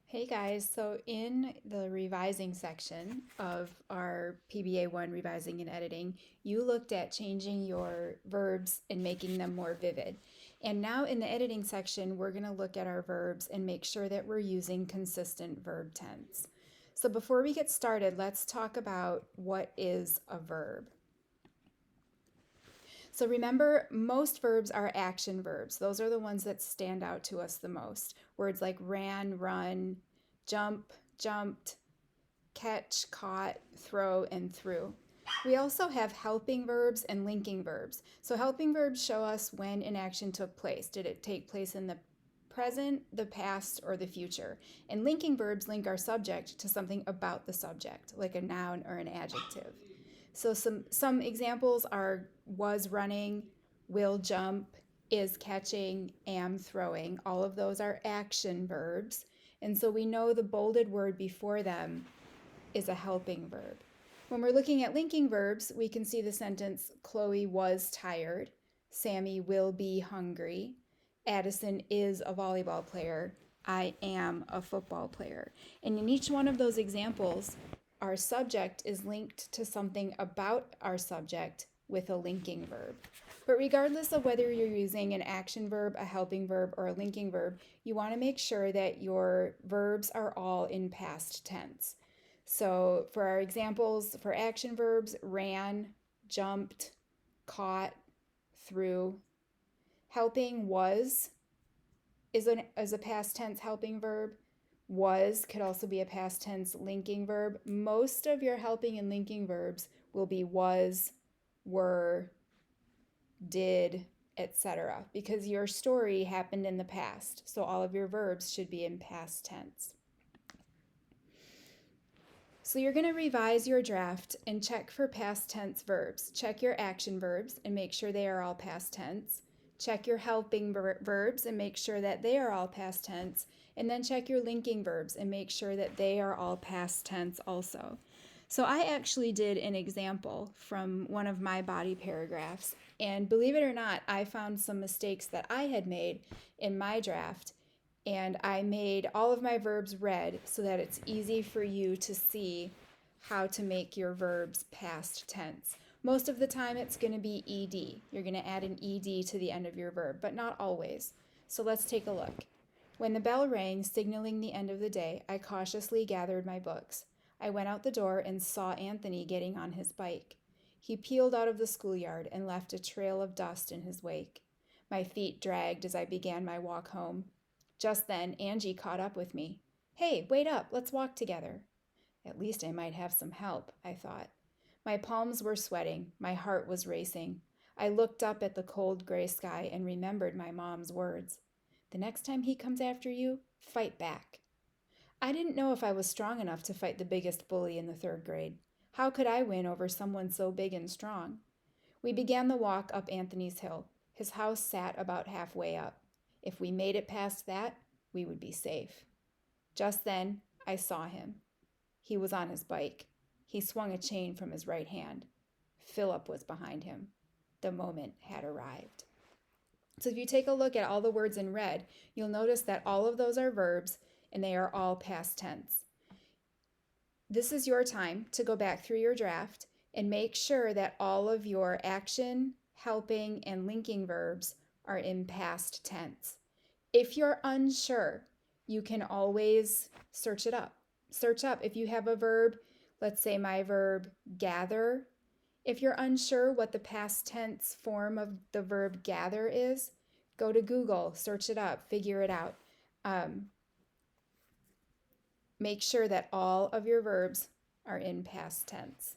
Hey guys, so in the revising section of our PBA 1 revising and editing, you looked at changing your verbs and making them more vivid. And now in the editing section, we're going to look at our verbs and make sure that we're using consistent verb tense. So before we get started, let's talk about what is a verb. So remember, most verbs are action verbs. Those are the ones that stand out to us the most. Words like ran, run, jump, jumped, catch, caught, throw, and threw. We also have helping verbs and linking verbs. So helping verbs show us when an action took place. Did it take place in the present, the past, or the future? And linking verbs link our subject to something about the subject, like a noun or an adjective. So some examples are was running, will jump, is catching, am throwing. All of those are action verbs. And so we know the bolded word before them is a helping verb. When we're looking at linking verbs, we can see the sentence Chloe was tired, Sammy will be hungry, Addison is a volleyball player, I am a football player. And in each one of those examples, our subject is linked to something about our subject with a linking verb. But regardless of whether you're using an action verb, a helping verb, or a linking verb, you want to make sure that your verbs are all in past tense. So for our examples, for action verbs, ran, jumped, caught, threw. Helping was is a past tense helping verb. Was could also be a past tense linking verb. Most of your helping and linking verbs will be was, were, did, etc. because your story happened in the past. So all of your verbs should be in past tense. So you're going to revise your draft and check for past tense verbs. Check your action verbs and make sure they are all past tense. Check your helping verbs and make sure that they are all past tense. And then check your linking verbs and make sure that they are all past tense also. So I actually did an example from one of my body paragraphs. And believe it or not, I found some mistakes that I had made in my draft. And I made all of my verbs red so that it's easy for you to see how to make your verbs past tense. Most of the time it's going to be ed. You're going to add an ed to the end of your verb, but not always. So let's take a look. When the bell rang, signaling the end of the day, I cautiously gathered my books. I went out the door and saw Anthony getting on his bike. He peeled out of the schoolyard and left a trail of dust in his wake. My feet dragged as I began my walk home. Just then, Angie caught up with me. Hey, wait up, let's walk together. At least I might have some help, I thought. My palms were sweating, my heart was racing. I looked up at the cold gray sky and remembered my mom's words. The next time he comes after you, fight back. I didn't know if I was strong enough to fight the biggest bully in the 3rd grade. How could I win over someone so big and strong? We began the walk up Anthony's hill. His house sat about halfway up. If we made it past that, we would be safe. Just then, I saw him. He was on his bike. He swung a chain from his right hand. Philip was behind him. The moment had arrived. So if you take a look at all the words in red, you'll notice that all of those are verbs and they are all past tense. This is your time to go back through your draft and make sure that all of your action, helping, and linking verbs are in past tense. If you're unsure, you can always search it up. Search up if you have a verb, let's say my verb gather. If you're unsure what the past tense form of the verb gather is, go to Google, search it up, figure it out. Make sure that all of your verbs are in past tense.